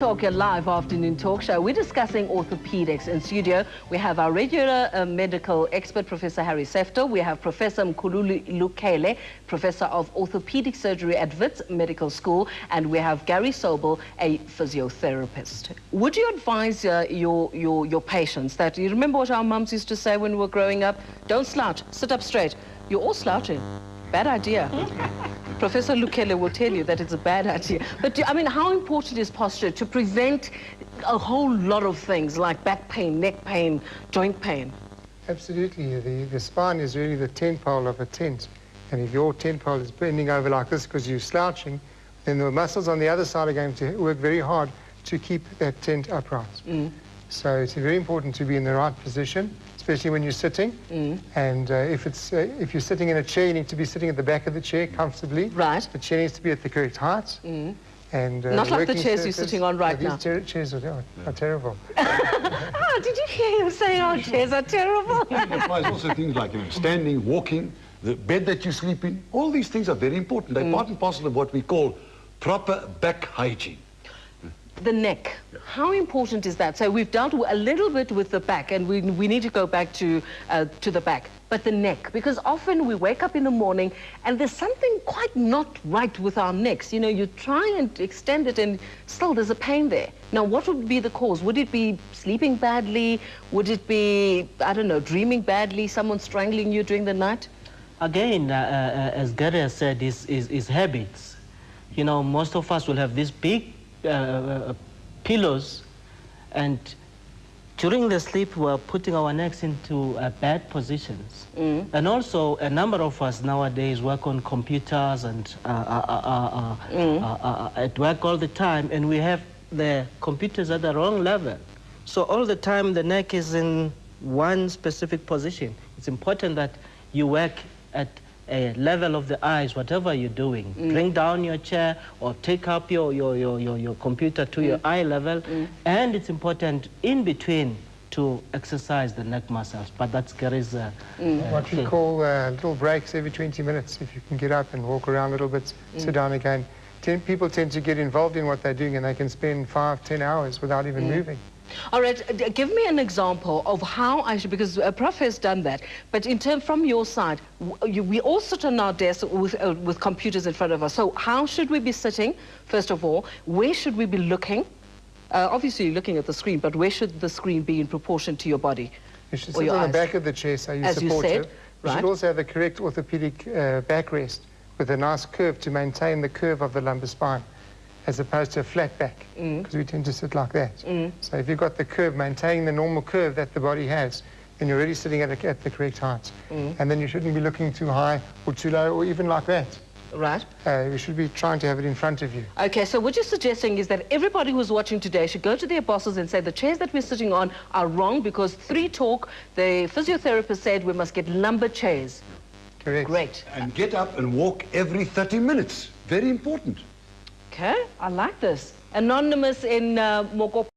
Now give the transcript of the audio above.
Talk, your live afternoon talk show. We're discussing orthopedics. In studio, we have our regular medical expert, Professor Gary Sobel. We have Professor Lukhele, Professor of Orthopedic Surgery at Wits Medical School. And we have Gary Sobel, a physiotherapist. Would you advise your patients that, you remember what our mums used to say when we were growing up? Don't slouch, sit up straight. You're all slouching. Bad idea. Professor Lukhele will tell you that it's a bad idea. But, I mean, how important is posture to prevent a whole lot of things like back pain, neck pain, joint pain? Absolutely. The spine is really the tent pole of a tent. And if your tent pole is bending over like this because you're slouching, then the muscles on the other side are going to work very hard to keep that tent upright. So it's very important to be in the right position, especially when you're sitting. And if you're sitting in a chair, you need to be sitting at the back of the chair comfortably. Right. The chair needs to be at the correct height. And not like the chairs you're sitting on right now. These chairs are terrible. Oh, did you hear him saying our chairs are terrible? It applies also things like standing, walking, the bed that you sleep in. All these things are very important. They're part and parcel of what we call proper back hygiene. The neck, how important is that? So we've dealt a little bit with the back, and we need to go back to the back. But the neck, because often we wake up in the morning and there's something quite not right with our necks. You know, you try and extend it and still there's a pain there. Now, what would be the cause? Would it be sleeping badly? Would it be, I don't know, dreaming badly, someone strangling you during the night? Again, as Gary has said, is habits. You know, most of us will have these big pillows, and during the sleep we're putting our necks into bad positions. And also a number of us nowadays work on computers and at work all the time, and we have the computers at the wrong level. So all the time the neck is in one specific position. It's important that you work at a level of the eyes, whatever you're doing. Bring down your chair or take up your computer to your eye level. And it's important in between to exercise the neck muscles. But that's Gary's... what we call little breaks every 20 minutes. If you can get up and walk around a little bit, sit down again. People tend to get involved in what they're doing and they can spend 5-10 hours without even moving. All right, give me an example of how I should, because Prof has done that, but in terms from your side, we all sit on our desks with computers in front of us. So how should we be sitting, first of all? Where should we be looking? Obviously, you're looking at the screen, but where should the screen be in proportion to your body? You should sit on the back of the chair so you support it. You should also have the correct orthopedic backrest with a nice curve to maintain the curve of the lumbar spine, as opposed to a flat back, because we tend to sit like that. So if you've got the curve, maintaining the normal curve that the body has, then you're already sitting at the correct height. And then you shouldn't be looking too high or too low or even like that. Right. You should be trying to have it in front of you. Okay, so what you're suggesting is that everybody who's watching today should go to their bosses and say the chairs that we're sitting on are wrong, because 3 Talk, the physiotherapist said we must get lumbar chairs. Correct. Great. And get up and walk every 30 minutes. Very important. Okay, I like this. Anonymous in Moko.